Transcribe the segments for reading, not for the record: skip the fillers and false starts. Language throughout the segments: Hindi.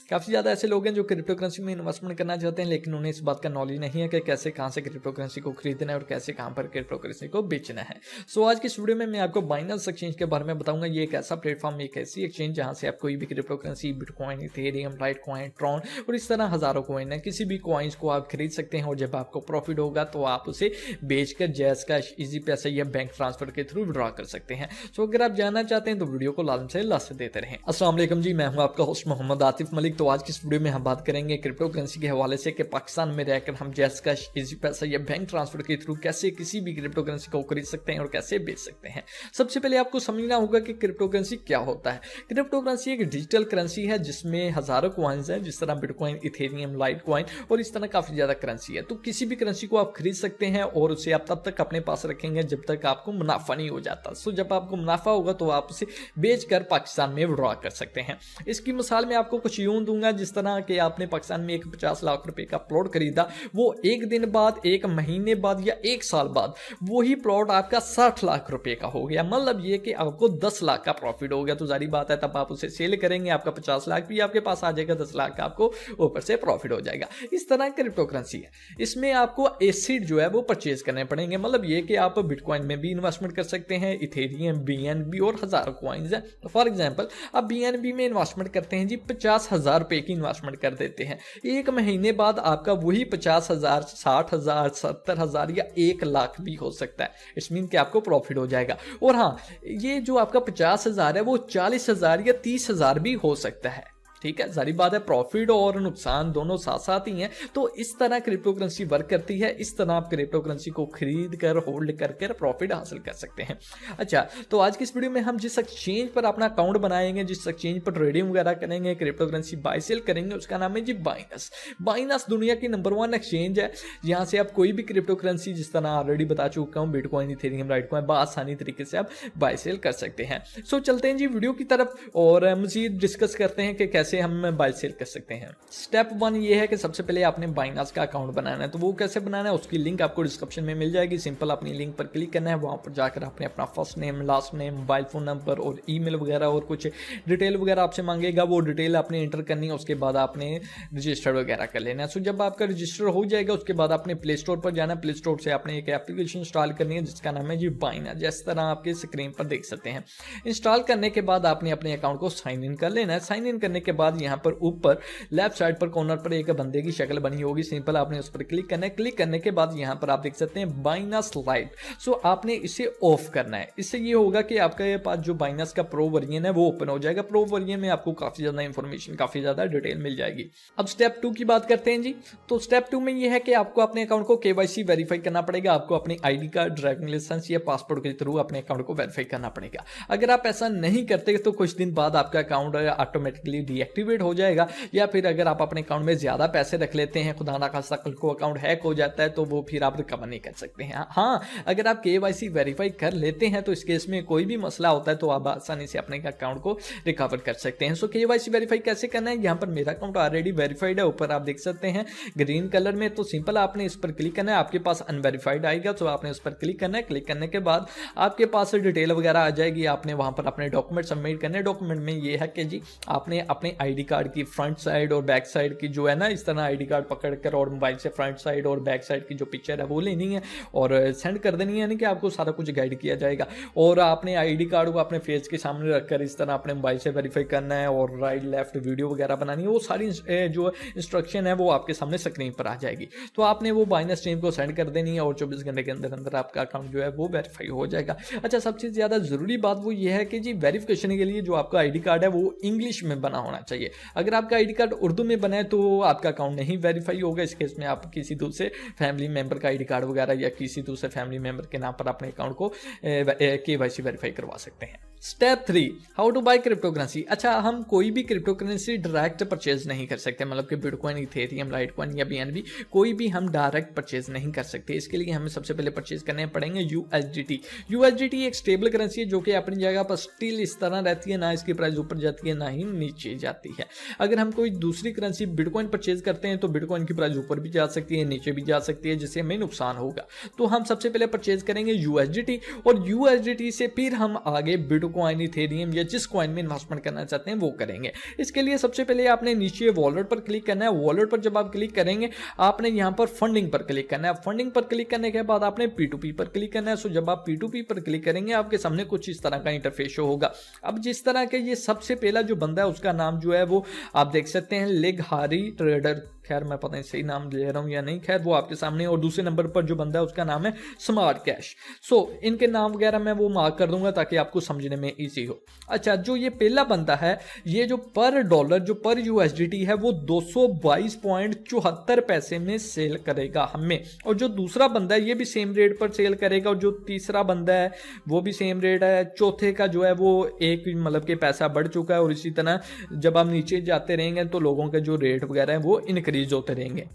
काफ़ी ज़्यादा ऐसे लोग हैं जो क्रिप्टो करेंसी में इन्वेस्टमेंट करना चाहते हैं, लेकिन उन्हें इस बात का नॉलेज नहीं है कि कैसे कहाँ से क्रिप्टो करेंसी को खरीदना है और कैसे कहाँ पर क्रिप्टो करेंसी को बेचना है। सो आज की इस वीडियो में मैं आपको बाइनेंस एक्सचेंज के बारे में बताऊंगा। ये एक ऐसा प्लेटफॉर्म, एक ऐसी एक्सचेंज जहाँ से आप कोई भी crypto currency, bitcoin, Ethereum, Litecoin, Tron और इस तरह हजारों कॉइन है, किसी भी कॉइन्स को आप खरीद सकते हैं और जब आपको प्रॉफिट होगा तो आप उसे बेचकर जैज कैश, इजी पैसा या बैंक ट्रांसफर के थ्रू विड्रॉ कर सकते हैं। सो अगर आप जानना चाहते हैं तो वीडियो को लाजम से लास्ट देते रहें। अस्सलाम वालेकुम जी, मैं हूं आपका होस्ट मोहम्मद आतिफ मलिक। तो आज की इस वीडियो में हम बात करेंगे क्रिप्टो करेंसी के हवाले से कि पाकिस्तान में रहकर हम जैज कैश, इजी पैसा या बैंक ट्रांसफर के थ्रू कैसे किसी भी क्रिप्टो करेंसी को खरीद सकते हैं और कैसे बेच सकते हैं। सबसे पहले आपको समझना होगा कि क्रिप्टो करेंसी क्या होता है। क्रिप्टो करेंसी एक डिजिटल करेंसी है जिसमें हजारों कॉइन्स हैं, जिस तरह बिटकॉइन, इथेरियम, लाइटकॉइन और इस तरह काफी ज्यादा करेंसी है। तो किसी भी करेंसी को आप खरीद सकते हैं और उसे आप तब तक अपने पास रखेंगे जब तक आपको मुनाफा नहीं हो जाता। सो जब आपको मुनाफा होगा तो आप उसे बेचकर पाकिस्तान में विड्रॉ कर सकते हैं। इसकी मिसाल मैं आपको कुछ यूं दूंगा, जिस तरह कि आपने पाकिस्तान में एक 50 लाख रुपए का प्लॉट खरीदा, वो एक दिन बाद, एक महीने बाद या एक साल बाद वही प्लॉट आपका 60 लाख रुपए का हो गया। मतलब ये कि आपको 10 लाख का प्रॉफिट हो गया। तो जारी बात है तब आप उसे सेल करेंगे, आपका 50 लाख भी आपके पास आ जाएगा, 10 लाख का आपको ऊपर से प्रॉफिट हो जाएगा। इस तरह क्रिप्टो करेंसी है। इसमें आपको एसिड जो है वो परचेज करने पड़ेंगे। मतलब ये कि आप बिटकॉइन में भी इन्वेस्टमेंट कर सकते हैं, इथेरियम, बीएनबी और हजारों कॉइन्स हैं। फॉर एग्जांपल आप बीएनबी में इन्वेस्टमेंट करते हैं जी, 50,000 रुपए की इन्वेस्टमेंट कर देते हैं। एक महीने बाद आपका वही 50,000, 60,000, 70,000 या 1 लाख भी हो सकता है। इट्स मीन कि आपको प्रॉफिट हो जाएगा। और हाँ, ये जो आपका 50,000 है वो 40,000 या 30,000 भी हो सकता है। ठीक है, सारी बात है, प्रॉफिट और नुकसान दोनों साथ साथ ही हैं। तो इस तरह क्रिप्टो करेंसी वर्क करती है। इस तरह आप क्रिप्टो करेंसी को खरीद कर, होल्ड करके प्रॉफिट हासिल कर सकते हैं। अच्छा, तो आज की इस वीडियो में हम जिस एक्सचेंज पर अपना अकाउंट बनाएंगे, जिस एक्सचेंज पर ट्रेडिंग वगैरह करेंगे, क्रिप्टो करेंसी बाय सेल करेंगे, उसका नाम है जी बाइनेंस। बाइनेंस दुनिया की नंबर 1 एक्सचेंज है, यहाँ से आप कोई भी क्रिप्टो करेंसी, जिस तरह ऑलरेडी बता चुका हूँ, बिटकॉइन, इथेरियम, लाइटकॉइन, आसानी तरीके से आप बाय सेल कर सकते हैं। सो चलते हैं जी वीडियो की तरफ और मजीद डिस्कस करते हैं कि कैसे हम बाय सेल कर सकते हैं। स्टेप 1 ये है कि सबसे पहले आपने बाइनेंस का अकाउंट बनाना है। तो वो कैसे बनाना है, उसकी लिंक आपको डिस्क्रिप्शन में मिल जाएगी। सिंपल अपनी लिंक पर क्लिक करना है, वहां पर जाकर आपने अपना first name, last name, mobile phone number और ईमेल वगैरह और कुछ डिटेल वगैरह आपसे मांगेगा। वो डिटेल आपने एंटर करनी है, उसके बाद आपने रजिस्टर वगैरह कर लेना है। सो जब आपका रजिस्टर हो जाएगा उसके बाद आपने प्ले स्टोर पर जाना है। प्ले स्टोर से आपने एक एप्लीकेशन इंस्टॉल करनी है जिसका नाम है जी बाइनेंस, जिस तरह आपके स्क्रीन पर देख सकते हैं। इंस्टॉल करने के बाद आपने अपने अकाउंट को साइन इन कर लेना है। साइन इन करने के बाद यहाँ पर ऊपर लेफ्ट साइड पर कॉर्नर पर एक बंदे की शक्ल बनी होगी, सिंपल आपने उस पर क्लिक करना है। क्लिक करने के बाद यहां पर आप देख सकते हैं बाइनेंस लाइट। सो आपने इसे ऑफ करना है। इससे ये होगा कि आपके पास जो बाइनेंस का प्रो वर्जन है वो ओपन हो जाएगा। प्रो वर्जन में आपको काफी ज्यादा इंफॉर्मेशन, काफी ज्यादा डिटेल मिल जाएगी। अब स्टेप 2 की बात करते हैं जी। तो स्टेप 2 में ये है कि आपको अपने अकाउंट को केवाईसी वेरीफाई करना पड़ेगा। आपको अपनी आईडी कार्ड, ड्राइविंग लाइसेंस या पासपोर्ट के थ्रू अपने अकाउंट को वेरीफाई करना पड़ेगा। अगर आप ऐसा नहीं करते तो कुछ दिन बाद आपका अकाउंट ऑटोमेटिकली डीएक्टिवेट हो जाएगा, या फिर अगर आप अपने अकाउंट में ज्यादा पैसे रख लेते हैं, खुदा ना खास्ता कल को अकाउंट हैक हो जाता है, तो वो फिर आप रिकवर नहीं कर सकते हैं। हाँ, अगर आप केवाईसी वेरीफाई कर लेते हैं तो इस केस में कोई भी मसला होता है तो आप आसानी से अपने अकाउंट को रिकवर कर सकते हैं। सो केवाईसी वेरीफाई कैसे करना है, यहाँ पर मेरा अकाउंट ऑलरेडी वेरीफाइड है, ऊपर आप देख सकते हैं ग्रीन कलर में। तो सिंपल आपने इस पर क्लिक करना है, आपके पास अनवेरीफाइड आएगा तो आपने उस पर क्लिक करना है। क्लिक करने के बाद आपके पास डिटेल वगैरह आ जाएगी। आपने वहां पर अपने डॉक्यूमेंट सबमिट करने। डॉक्यूमेंट में ये है कि जी आपने अपने आईडी कार्ड की फ्रंट साइड और बैक साइड की जो है ना, इस तरह आईडी कार्ड पकड़कर और मोबाइल से फ्रंट साइड और बैक साइड की जो पिक्चर है वो लेनी है और सेंड कर देनी है। यानी कि आपको सारा कुछ गाइड किया जाएगा और आपने आईडी कार्ड को अपने फेस के सामने रखकर इस तरह अपने मोबाइल से वेरीफाई करना है और राइट लेफ्ट वीडियो वगैरह बनानी है। वो सारी जो इंस्ट्रक्शन है वो आपके सामने स्क्रीन पर आ जाएगी। तो आपने वो बाइनेंस टीम को सेंड कर देनी है और 24 घंटे के अंदर अंदर आपका अकाउंट जो है वो वेरीफाई हो जाएगा। अच्छा, सबसे ज्यादा जरूरी बात वो ये है कि जी वेरिफिकेशन के लिए जो आपका आईडी कार्ड है वो इंग्लिश में बना होना चाहिए। अगर आपका आईडी कार्ड उर्दू में बना है तो आपका अकाउंट नहीं वेरीफाई होगा। इस केस में आप किसी दूसरे फैमिली मेंबर का आईडी कार्ड वगैरह या किसी दूसरे फैमिली मेंबर के नाम पर अपने अकाउंट को केवाईसी वेरीफाई करवा सकते हैं। Step 3, how to buy cryptocurrency. अच्छा, हम कोई भी क्रिप्टो करेंसी डायरेक्ट परचेज नहीं कर सकते। मतलब कि बिटकॉइन, इथेरियम, लाइटकॉइन या बीएनबी कोई भी हम डायरेक्ट परचेज नहीं कर सकते। इसके लिए हमें सबसे पहले परचेज करने पड़ेंगे यूएसडीटी। यूएसडीटी एक स्टेबल करेंसी है जो कि अपनी जगह पर स्टिल इस तरह रहती है, ना इसकी प्राइस ऊपर जाती है ना ही नीचे जाती है। अगर हम कोई दूसरी करेंसी बिटकॉइन परचेज करते हैं तो बिटकॉइन की प्राइस ऊपर भी जा सकती है, नीचे भी जा सकती है, जिससे हमें नुकसान होगा। तो हम सबसे पहले परचेज करेंगे यूएसडीटी और यूएसडीटी से फिर हम आगे बिटकॉइन कॉइन, इथेरियम या जिस कॉइन में इन्वेस्टमेंट करना चाहते हैं वो करेंगे। इसके लिए सबसे पहले आपने नीचे वॉलेट पर क्लिक करना है। वॉलेट पर जब आप क्लिक करेंगे आपने यहाँ पर फंडिंग पर क्लिक करना है। फंडिंग पर क्लिक करने के बाद आपने P2P पर क्लिक करना है। सो जब आप P2P पर क्लिक करेंगे आपके सामने कुछ इस तरह का इंटरफेस शो होगा। अब जिस तरह के ये सबसे पहला जो बंदा है उसका नाम जो है वो आप देख सकते हैं लेगहारी ट्रेडर, खैर मैं पता नहीं सही नाम ले रहा हूं या नहीं, खैर वो आपके सामने। और दूसरे नंबर पर जो बंदा है उसका नाम है स्मार्ट कैश। सो इनके नाम वगैरह मैं वो मार्क कर दूंगा ताकि आपको समझने में इजी हो। अच्छा, जो ये पहला बंदा है ये जो पर डॉलर जो पर USDT है वो 222.74 पैसे में सेल करेगा हमें। और जो दूसरा बंदा है ये भी सेम रेट पर सेल करेगा। और जो तीसरा बंदा है वो भी सेम रेट है। चौथे का जो है वो एक मतलब कि पैसा बढ़ चुका है। और इसी तरह जब आप नीचे जाते रहेंगे तो लोगों के जो रेट वगैरह है वो इंक्रीज होते रहेंगे।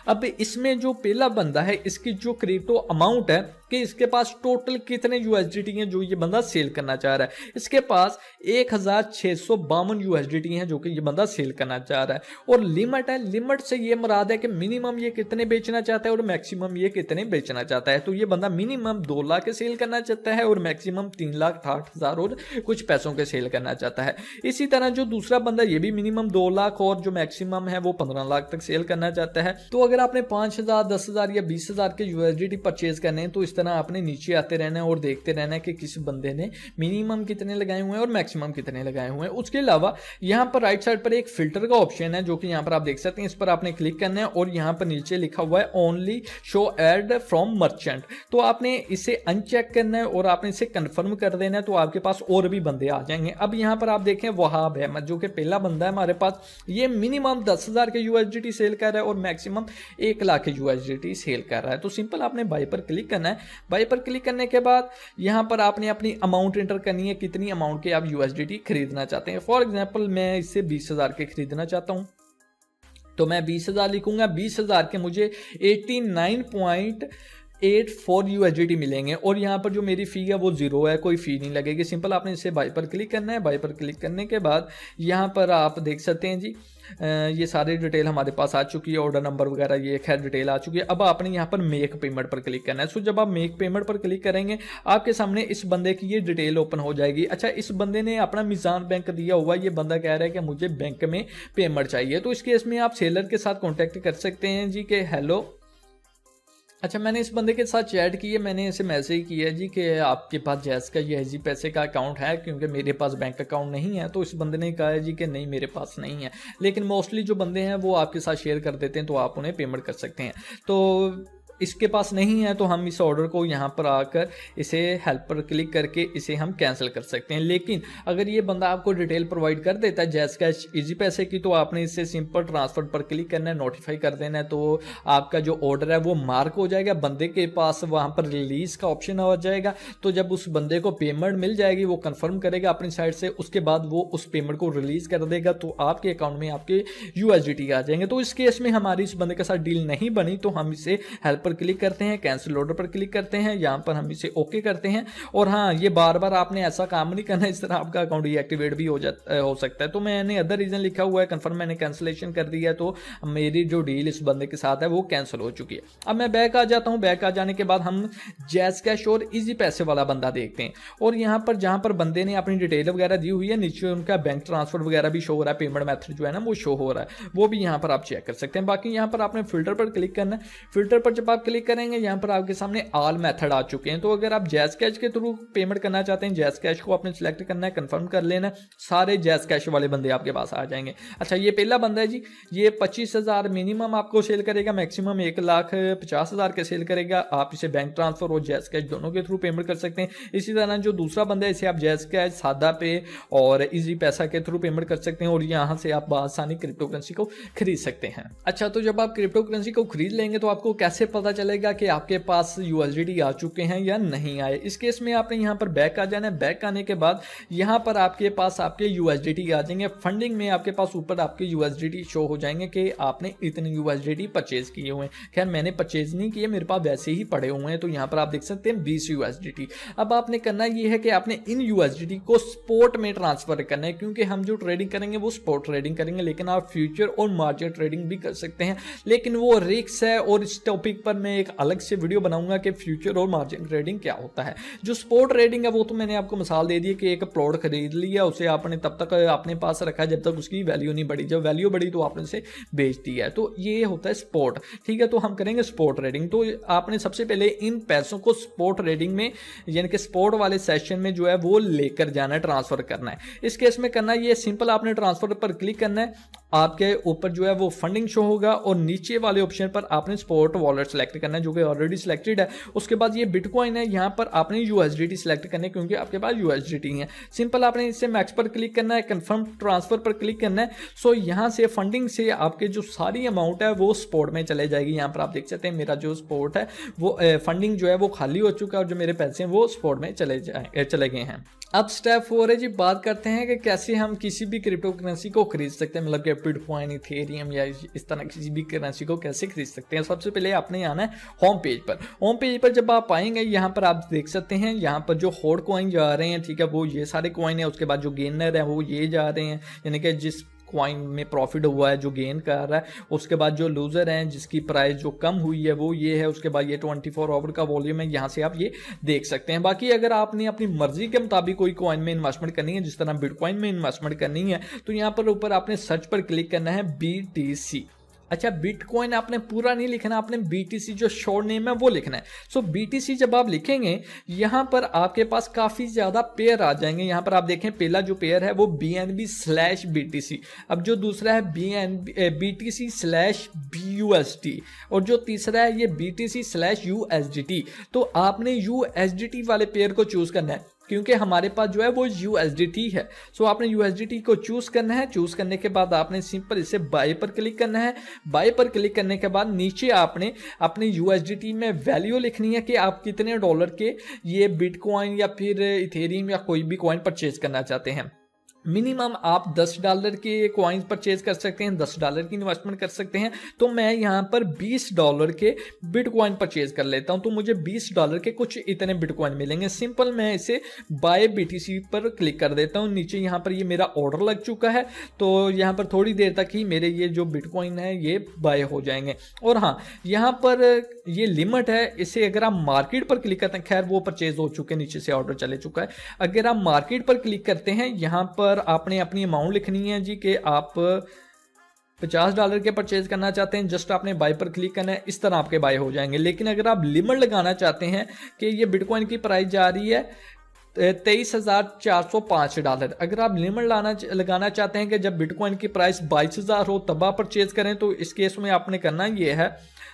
अब इसमें जो पहला बंदा है इसकी जो क्रिप्टो अमाउंट है कि इसके पास टोटल कितने USDT हैं जो ये बंदा सेल करना चाह रहा है। इसके पास 1652 USDT हैं जो कि ये बंदा सेल करना चाह रहा है। और लिमिट है, लिमिट से ये मुराद है कि मिनिमम ये कितने बेचना चाहता है और मैक्सिमम ये कितने बेचना चाहता है। तो ये बंदा मिनिमम 2 लाख के सेल करना चाहता है और मैक्सिमम 3,60,000 और कुछ पैसों के सेल करना चाहता है। इसी तरह जो दूसरा बंदा ये भी मिनिमम 2 लाख और जो मैक्सिमम है वो 15 लाख तक सेल करना चाहता है। तो अगर आपने 5,000, 10,000 या 20,000 के USDT परचेज करने हैं तो इस तरह आपने नीचे आते रहना है और देखते रहना है कि किस बंदे ने मिनिमम कितने लगाए हुए हैं और मैक्सिमम कितने लगाए हुए हैं। उसके अलावा यहाँ पर राइट साइड पर एक फिल्टर का ऑप्शन है जो कि यहाँ पर आप देख सकते हैं। इस पर आपने क्लिक करना है और यहाँ पर नीचे लिखा हुआ है only show ad from merchant. तो आपने इसे अनचेक करना है और आपने इसे कंफर्म कर देना है तो आपके पास और भी बंदे आ जाएंगे। अब यहाँ पर आप देखें वहाब अहमद जो कि पहला बंदा है हमारे पास, ये मिनिमम 10,000 के USDT सेल कर रहा है और मैक्सिमम 1 लाख के USDT सेल कर रहा है। तो सिंपल आपने बाय पर क्लिक करना है। बाय पर क्लिक करने के बाद यहाँ पर आपने अपनी अमाउंट एंटर करनी है, कितनी अमाउंट के आप USDT खरीदना चाहते हैं। फॉर एग्जांपल मैं इससे 20,000 के खरीदना चाहता हूँ तो मैं 20,000 लिखूंगा। 20,000 के मुझे 89.84 USDT मिलेंगे और यहाँ पर जो मेरी फ़ी है वो 0 है, कोई फ़ी नहीं लगेगी। सिंपल आपने इसे बाय पर क्लिक करना है। बाय पर क्लिक करने के बाद यहाँ पर आप देख सकते हैं जी ये सारी डिटेल हमारे पास आ चुकी है, ऑर्डर नंबर वगैरह ये खैर डिटेल आ चुकी है। अब आपने यहाँ पर मेक पेमेंट पर क्लिक करना है। सो जब आप मेक पेमेंट पर क्लिक करेंगे आपके सामने इस बंदे की ये डिटेल ओपन हो जाएगी। अच्छा, इस बंदे ने अपना मीज़ान बैंक दिया हुआ है। ये बंदा कह रहा है कि मुझे बैंक में पेमेंट चाहिए। तो इस केस में आप सेलर के साथ कॉन्टैक्ट कर सकते हैं जी कि हेलो। अच्छा, मैंने इस बंदे के साथ चैट की है, मैंने इसे मैसेज किया है जी कि आपके पास जैस का ये जी पैसे का अकाउंट है, क्योंकि मेरे पास बैंक अकाउंट नहीं है। तो इस बंदे ने कहा है जी कि नहीं मेरे पास नहीं है। लेकिन मोस्टली जो बंदे हैं वो आपके साथ शेयर कर देते हैं तो आप उन्हें पेमेंट कर सकते हैं। तो इसके पास नहीं है तो हम इस ऑर्डर को यहाँ पर आकर इसे हेल्प पर क्लिक करके इसे हम कैंसिल कर सकते हैं। लेकिन अगर ये बंदा आपको डिटेल प्रोवाइड कर देता है जैस कैश इजी पैसे की तो आपने इससे सिंपल ट्रांसफर पर क्लिक करना है, नोटिफाई कर देना है। तो आपका जो ऑर्डर है वो मार्क हो जाएगा, बंदे के पास वहाँ पर रिलीज़ का ऑप्शन आ जाएगा। तो जब उस बंदे को पेमेंट मिल जाएगी वो कन्फर्म करेगा अपनी साइड से, उसके बाद वो उस पेमेंट को रिलीज़ कर देगा तो आपके अकाउंट में आपके USDT आ जाएंगे। तो इस केस में हमारी इस बंदे के साथ डील नहीं बनी तो हम इसे हेल्प पर क्लिक करते हैं, कैंसिल ऑर्डर पर क्लिक करते हैं, यहाँ पर हम इसे ओके करते हैं। और हाँ, ये बार बार आपने ऐसा काम नहीं करना, इस तरह आपका अकाउंट डीएक्टिवेट भी हो सकता है। तो मैंने अदर रीजन लिखा हुआ है, कंफर्म मैंने कैंसिलेशन कर दिया तो मेरी जो डील इस बंदे के साथ है वो कैंसिल हो चुकी है। अब मैं बैक आ जाता हूँ। बैक आ जाने के बाद हम जैस कैश और इजी पैसे वाला बंदा देखते हैं। और यहाँ पर जहाँ पर बंदे ने अपनी डिटेल वगैरह दी हुई है, नीचे उनका बैंक ट्रांसफर वगैरह भी शो हो रहा है, पेमेंट मेथड जो है ना वो शो हो रहा है, वो भी यहाँ पर आप चेक कर सकते हैं। बाकी यहाँ पर आपने फिल्टर पर क्लिक करना है। फिल्टर पर जब आप क्लिक करेंगे यहाँ पर आपके सामने ऑल मेथड आ चुके हैं। तो अगर आप जैस कैश के थ्रू पेमेंट करना चाहते हैं, जैस कैश को आपने सिलेक्ट करना है, कंफर्म कर लेना है, सारे जैस कैश वाले बंदे आपके पास आ जाएंगे। अच्छा, ये पहला बंदा है जी, ये 25,000 मिनिमम आपको सेल करेगा, मैक्सिमम 1,50,000 के सेल करेगा। आप इसे बैंक ट्रांसफर और जैस कैश दोनों के थ्रू पेमेंट कर सकते हैं। इसी तरह जो दूसरा बंदा है इसे आप जैस कैश, सादा पे और इजी पैसा के थ्रू पेमेंट कर सकते हैं और यहाँ से आप आसानी क्रिप्टो करेंसी को खरीद सकते हैं। अच्छा, तो जब आप क्रिप्टो करेंसी को खरीद लेंगे तो आपको कैसे पता चलेगा कि आपके पास USDT आ चुके हैं या नहीं आए? इस केस में आपने यहाँ पर बैक आ जाना है। बैक आने के बाद यहाँ पर आपके पास आपके USDT आ जाएंगे। फंडिंग में आपके पास ऊपर आपके USDT शो हो जाएंगे कि आपने इतने USDT परचेज किए हुए हैं। खैर मैंने परचेज नहीं किए, मेरे पास वैसे ही पड़े हुए हैं। तो यहाँ पर आप देख सकते हैं 20 USDT। अब आपने करना ये है कि आपने इन USDT को स्पॉट में ट्रांसफर करना है, क्योंकि हम जो ट्रेडिंग करेंगे वो स्पॉट ट्रेडिंग करेंगे। लेकिन आप फ्यूचर और मार्जिन ट्रेडिंग भी कर सकते हैं, लेकिन वो रिस्क है और इस टॉपिक पर पर मैं एक अलग से वीडियो बनाऊंगा कि फ्यूचर और मार्जिन ट्रेडिंग क्या होता है। जो स्पॉट ट्रेडिंग है वो तो मैंने आपको मिसाल दे दी कि एक प्लॉट खरीद लिया, उसे आपने तब तक अपने पास रखा जब तक उसकी वैल्यू नहीं बढ़ी, जब वैल्यू बढ़ी तो आपने उसे बेच दिया है। तो ये होता है स्पॉट, ठीक है। तो हम करेंगे स्पॉट ट्रेडिंग। तो आपने सबसे पहले इन पैसों को स्पॉट ट्रेडिंग में यानी कि स्पॉट वाले सेशन में जो है वो लेकर जाना है, ट्रांसफर करना है। इस केस में करना ये सिंपल, आपने ट्रांसफर पर क्लिक करना है, आपके ऊपर जो है वो फंडिंग शो होगा और नीचे वाले ऑप्शन पर आपने स्पॉट वॉलेट सेलेक्ट करना है जो कि ऑलरेडी सिलेक्टेड है। उसके बाद ये बिटकॉइन है, यहाँ पर आपने यूएसडीटी सेलेक्ट करना है क्योंकि आपके पास यूएसडीटी है। सिंपल आपने इससे मैक्स पर क्लिक करना है, कंफर्म ट्रांसफर पर क्लिक करना है। सो यहाँ से फंडिंग से आपके जो सारी अमाउंट है वो स्पॉट में चले जाएगी। यहाँ पर आप देख सकते हैं मेरा जो स्पॉट है वो फंडिंग जो है वो खाली हो चुका है और जो मेरे पैसे हैं वो स्पॉट में चले गए हैं। अब स्टेप 4 है जी, बात करते हैं कि कैसे हम किसी भी क्रिप्टो करेंसी को खरीद सकते हैं, मतलब कि बिटकॉइन, इथेरियम या इस तरह किसी भी करेंसी को कैसे खरीद सकते हैं। सबसे पहले आपने आना है होम पेज पर। होम पेज पर जब आप आएंगे यहाँ पर आप देख सकते हैं यहाँ पर जो हॉट कॉइन जा रहे हैं, ठीक है, वो ये सारे कॉइन है। उसके बाद जो गेनर है वो ये जा रहे हैं, यानी कि जिस कॉइन में प्रॉफिट हुआ है जो गेन कर रहा है। उसके बाद जो लूजर हैं जिसकी प्राइस जो कम हुई है वो ये है। उसके बाद ये 24 आवर का वॉल्यूम है, यहाँ से आप ये देख सकते हैं। बाकी अगर आपने अपनी मर्जी के मुताबिक कोई कॉइन में इन्वेस्टमेंट करनी है, जिस तरह बिटकॉइन में इन्वेस्टमेंट करनी है, तो यहाँ पर ऊपर आपने सर्च पर क्लिक करना है BTC। अच्छा, बिटकॉइन आपने पूरा नहीं लिखना, आपने BTC जो शॉर्ट नेम है वो लिखना है। सो BTC जब आप लिखेंगे यहाँ पर आपके पास काफ़ी ज़्यादा पेयर आ जाएंगे। यहाँ पर आप देखें पहला जो पेयर है वो BNB/BTC, अब जो दूसरा है BTC/BUSD और जो तीसरा है ये BTC/USDT। तो आपने USDT वाले पेयर को चूज़ करना है क्योंकि हमारे पास जो है वो USDT है। सो आपने USDT को चूज करना है। चूज करने के बाद आपने सिंपल इसे बाय पर क्लिक करना है। बाय पर क्लिक करने के बाद नीचे आपने अपने USDT में वैल्यू लिखनी है कि आप कितने डॉलर के ये बिटकॉइन या फिर इथेरियम या कोई भी कॉइन परचेज करना चाहते हैं। मिनिमम आप $10 के कॉइन्स परचेज कर सकते हैं, $10 की इन्वेस्टमेंट कर सकते हैं। तो मैं यहाँ पर $20 के बिटकॉइन परचेज कर लेता हूँ, तो मुझे $20 के कुछ इतने बिटकॉइन मिलेंगे। सिंपल मैं इसे बाय BTC पर क्लिक कर देता हूँ। नीचे यहाँ पर ये मेरा ऑर्डर लग चुका है, तो यहाँ पर थोड़ी देर तक ही मेरे ये जो बिटकॉइन है ये बाय हो जाएंगे। और हाँ, यहाँ पर ये लिमिट है, इसे अगर आप मार्केट पर क्लिक करते हैं, खैर वो परचेज हो चुके, नीचे से ऑर्डर चले चुका है। अगर आप मार्केट पर क्लिक करते हैं, यहाँ पर आपने अपनी अमाउंट लिखनी है जी कि आप $50 के परचेज करना चाहते हैं। जस्ट आपने बाय पर क्लिक करना है, इस तरह आपके बाय हो जाएंगे। लेकिन अगर आप लिमिट लगाना चाहते हैं कि ये बिटकॉइन की प्राइस जा रही है $23,405, अगर आप लिमिट लगाना चाहते हैं कि जब बिटकॉइन की प्राइस 22,000 हो तब आप परचेज करें, तो इस केस में आपने करना ये है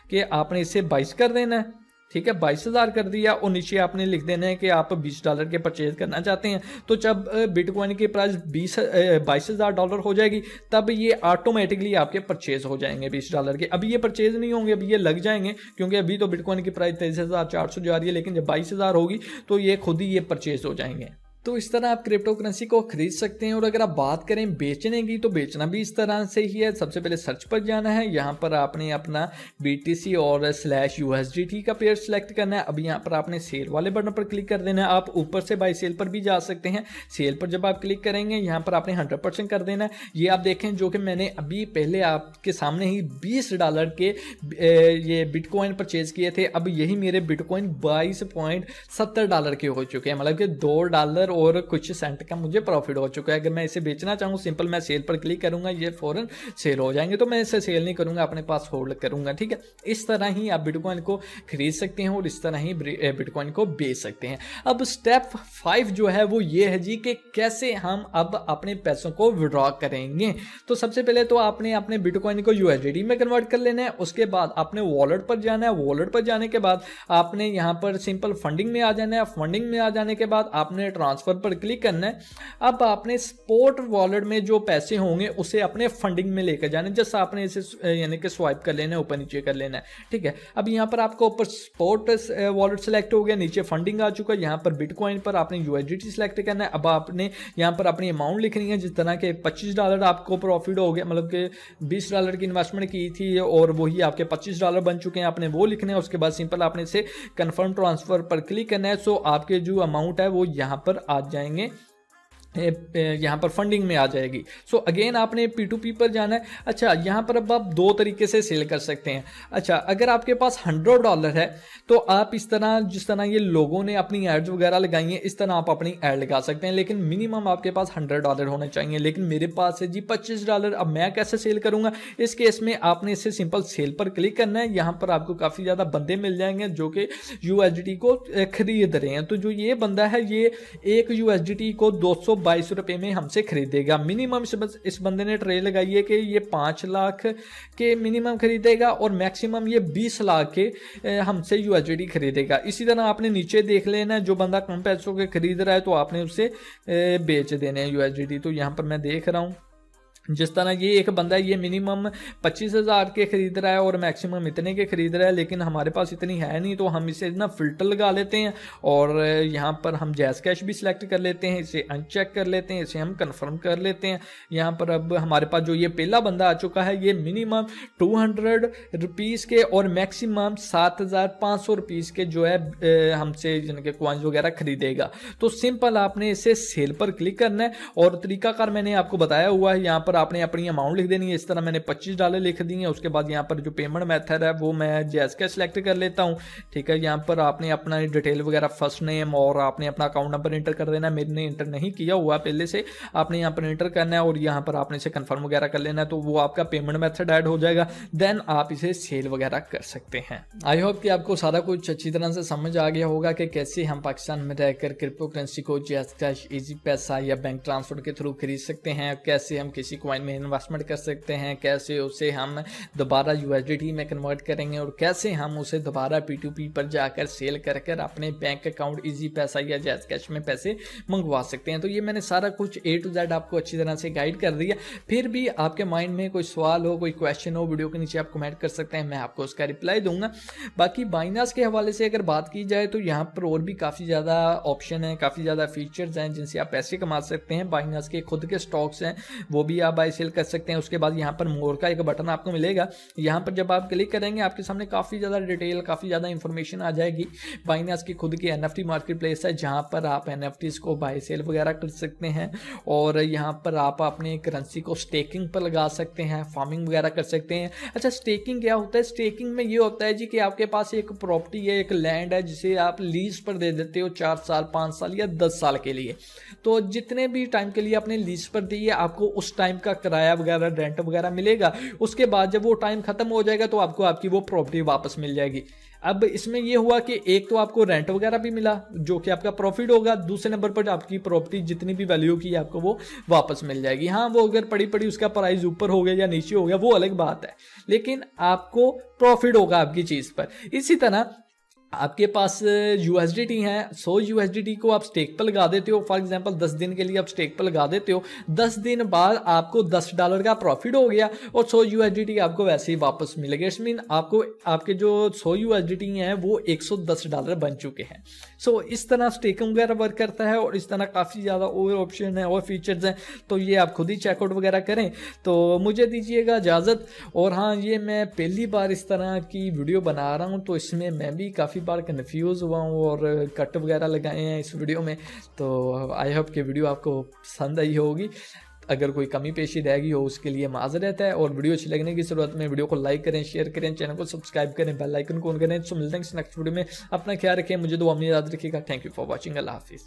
कि आपने इसे 22 कर देना है, ठीक है, 22,000 कर दिया और नीचे आपने लिख देना है कि आप $20 के परचेज करना चाहते हैं। तो जब बिटकॉइन की प्राइस $22,000 हो जाएगी तब ये ऑटोमेटिकली आपके परचेज हो जाएंगे $20 के। अभी ये परचेज नहीं होंगे, अभी ये लग जाएंगे क्योंकि अभी तो बिटकॉइन की प्राइस 23,400 जा रही है, लेकिन जब 22,000 होगी तो ये खुद ही ये परचेज हो जाएंगे। तो इस तरह आप क्रिप्टो करेंसी को खरीद सकते हैं। और अगर आप बात करें बेचने की, तो बेचना भी इस तरह से ही है। सबसे पहले सर्च पर जाना है, यहाँ पर आपने अपना BTC और /USDT का पेयर सेलेक्ट करना है। अब यहाँ पर आपने सेल वाले बटन पर क्लिक कर देना है। आप ऊपर से बाय सेल पर भी जा सकते हैं। सेल पर जब आप क्लिक करेंगे यहाँ पर आपने 100% कर देना है। ये आप देखें जो कि मैंने अभी पहले आपके सामने ही $20 के ये बिटकॉइन परचेज किए थे। अब यही मेरे बिटकॉइन $22.70 के हो चुके हैं, मतलब कि $2 और कुछ सेंट का मुझे प्रॉफिट हो चुका है। अगर मैं इसे बेचना चाहूँ, सिंपल मैं सेल पर क्लिक करूंगा, ये फौरन सेल हो जाएंगे। तो मैं इसे सेल नहीं करूंगा, अपने पास होल्ड करूंगा, ठीक है। इस तरह ही आप बिटकॉइन को खरीद सकते हैं और इस तरह ही बिटकॉइन को बेच सकते हैं। अब स्टेप 5 जो है वो ये है जी कि कैसे हम अब अपने पैसों को विड्रॉ करेंगे। तो सबसे पहले तो आपने अपने बिटकॉइन को USDT में कन्वर्ट कर लेना है। उसके बाद आपने वॉलेट पर जाना है। वॉलेट पर जाने के बाद आपने यहाँ पर सिंपल फंडिंग में आ जाना है। फंडिंग में आ जाने के बाद आपने ट्रांसफर पर क्लिक करना है। अब आपने स्पॉट वॉलेट में जो पैसे होंगे उसे अपने फंडिंग में लेकर जाने, जैसा आपने इसे यानी कि स्वाइप कर लेना है, ऊपर नीचे कर लेना है, ठीक है। अब यहाँ पर आपको ऊपर स्पॉट वॉलेट सेलेक्ट हो गया, नीचे फंडिंग आ चुका है। यहाँ पर बिटकॉइन पर आपने USDT सेलेक्ट करना है। अब आपने यहाँ पर अपनी अमाउंट लिखनी है, जिस तरह के $25 आपको प्रॉफिट हो गया, मतलब कि $20 की इन्वेस्टमेंट की थी और वही आपके $25 बन चुके हैं, आपने वो लिखना है। उसके बाद सिंपल आपने इसे कन्फर्म ट्रांसफर पर क्लिक करना है। सो आपके जो अमाउंट है वो यहाँ पर आ जाएंगे यहाँ पर फंडिंग में आ जाएगी। सो अगेन आपने P2P पर जाना है। अच्छा, यहाँ पर अब आप दो तरीके से सेल कर सकते हैं। अच्छा, अगर आपके पास $100 है तो आप इस तरह, जिस तरह ये लोगों ने अपनी एड्स वगैरह लगाई हैं, इस तरह आप अपनी एड लगा सकते हैं, लेकिन मिनिमम आपके पास $100 होने चाहिए। लेकिन मेरे पास है जी $25। अब मैं कैसे सेल करूंगा? इस केस में आपने इसे सिंपल सेल पर क्लिक करना है। यहाँ पर आपको काफ़ी ज़्यादा बंदे मिल जाएंगे जो कि USDT को खरीद रहे हैं। तो जो ये बंदा है, ये एक USDT को 222 रुपये में हमसे खरीदेगा। मिनिमम इस बंदे ने ट्रेड लगाई है कि ये 5 लाख के मिनिमम खरीदेगा और मैक्सिमम ये 20 लाख के हमसे USDT खरीदेगा। इसी तरह आपने नीचे देख लेना, जो बंदा कम पैसों के खरीद रहा है तो आपने उसे बेच देने हैं USDT। तो यहाँ पर मैं देख रहा हूँ जिस तरह ये एक बंदा है, ये मिनिमम 25,000 के खरीद रहा है और मैक्सिमम इतने के खरीद रहा है, लेकिन हमारे पास इतनी है नहीं, तो हम इसे ना फिल्टर लगा लेते हैं और यहाँ पर हम जैज़ कैश भी सिलेक्ट कर लेते हैं, इसे अनचेक कर लेते हैं, इसे हम कंफर्म कर लेते हैं। यहाँ पर अब हमारे पास जो ये पहला बंदा आ चुका है, ये मिनिमम 200 रुपीज़ के और मैक्सिमम 7,500 रुपीज़ के जो है हमसे जिनके कॉइन्स वगैरह खरीदेगा। तो सिंपल आपने इसे सेल पर क्लिक करना है और तरीकाकार मैंने आपको बताया हुआ है। यहाँ पर आपने अपनी अमाउंट लिख देनी है। इस तरह मैंने $25 लिख दिए हैं। उसके बाद यहाँ पर जो पेमेंट मेथड है वो मैं जैज़ कैश सेलेक्ट कर लेता हूँ। ठीक है, यहाँ पर आपने अपना डिटेल वगैरह, फर्स्ट नेम और आपने अपना अकाउंट नंबर इंटर कर देना है। मैंने इंटर नहीं किया हुआ पहले से, आपने यहाँ पर इंटर करना है और यहाँ पर आपने इसे कंफर्म वगैरह कर लेना है, तो वो आपका पेमेंट मेथड ऐड हो जाएगा। देन आप इसे सेल वगैरह कर सकते हैं। आई होप कि आपको सारा कुछ अच्छी तरह से समझ आ गया होगा कि कैसे हम पाकिस्तान में रहकर क्रिप्टो करेंसी को जैज़ कैश, इजी पैसा या बैंक ट्रांसफर के थ्रू खरीद सकते हैं, कैसे हम किसी कॉइन में इन्वेस्टमेंट कर सकते हैं, कैसे उसे हम दोबारा USDT में कन्वर्ट करेंगे और कैसे हम उसे दोबारा P2P पर जाकर सेल कर कर अपने बैंक अकाउंट इजी पैसा या जैज़ कैश में पैसे मंगवा सकते हैं। तो ये मैंने सारा कुछ A to Z आपको अच्छी तरह से गाइड कर दिया। फिर भी आपके माइंड में कोई सवाल हो, कोई क्वेश्चन हो, वीडियो के नीचे आप कमेंट कर सकते हैं, मैं आपको उसका रिप्लाई दूंगा। बाकी बाइनांस के हवाले से अगर बात की जाए तो यहाँ पर और भी काफ़ी ज़्यादा ऑप्शन है, काफ़ी ज़्यादा फीचर्स हैं जिनसे आप पैसे कमा सकते हैं। बाइनांस के खुद के स्टॉक्स हैं, वो भी आप बाय सेल कर सकते हैं। उसके बाद यहाँ पर मोर का एक बटन आपको मिलेगा, यहाँ पर जब आप क्लिक करेंगे आपके सामने काफ़ी ज़्यादा डिटेल, काफ़ी ज़्यादा इंफॉर्मेशन आ जाएगी। बाइनांस की खुद की NFT मार्केट प्लेस है जहाँ पर आप NFTs को बाय सेल वगैरह कर सकते हैं और यहाँ पर आप अपने करेंसी को स्टेकिंग पर लगा सकते हैं, फार्मिंग वगैरह कर सकते हैं। अच्छा, स्टेकिंग क्या होता है? स्टेकिंग में ये होता है जी कि आपके पास एक प्रॉपर्टी है, एक लैंड है जिसे आप लीज पर दे देते हो 4 साल, 5 साल या 10 साल के लिए। तो जितने भी टाइम के लिए आपने लीज पर दी है, आपको उस टाइम का किराया वगैरह, रेंट वगैरह मिलेगा। उसके बाद जब वो टाइम खत्म हो जाएगा तो आपको आपकी वो प्रॉपर्टी वापस मिल जाएगी। अब इसमें ये हुआ कि एक तो आपको रेंट वगैरह भी मिला जो कि आपका प्रॉफिट होगा, दूसरे नंबर पर आपकी प्रॉपर्टी जितनी भी वैल्यू की आपको वो वापस मिल जाएगी। हाँ, वो अगर पड़ी पड़ी उसका प्राइस ऊपर हो गया या नीचे हो गया वो अलग बात है, लेकिन आपको प्रॉफिट होगा आपकी चीज़ पर। इसी तरह आपके पास USDT हैं, 100 USDT को आप स्टेक पर लगा देते हो। फॉर एग्जांपल 10 दिन के लिए आप स्टेक पर लगा देते हो, 10 दिन बाद आपको $10 का प्रॉफिट हो गया और 100 USDT आपको वैसे ही वापस मिलेगा। इस मीन आपको आपके जो 100 USDT हैं वो $110 बन चुके हैं। सो इस तरह स्टेकिंग वगैरह वर्क करता है और इस तरह काफ़ी ज़्यादा और ऑप्शन है और फीचर्स हैं, तो ये आप खुद ही चेकआउट वगैरह करें। तो मुझे दीजिएगा इजाज़त। और हाँ, ये मैं पहली बार इस तरह की वीडियो बना रहा हूँ तो इसमें मैं भी काफ़ी बार कन्फ्यूज़ हुआ हूँ और कट वगैरह लगाए हैं इस वीडियो में। तो आई होप कि वीडियो आपको पसंद आई होगी। अगर कोई कमी पेशी रह गई हो उसके लिए माजरत है, और वीडियो अच्छी लगने की जरूरत में वीडियो को लाइक करें, शेयर करें, चैनल को सब्सक्राइब करें, बेल आइकन को ऑन करें। तो मिलते हैं नेक्स्ट वीडियो में। अपना ख्याल रखें, मुझे दुआ में याद रखिएगा। Thank you for watching. अल्लाह हाफिज़।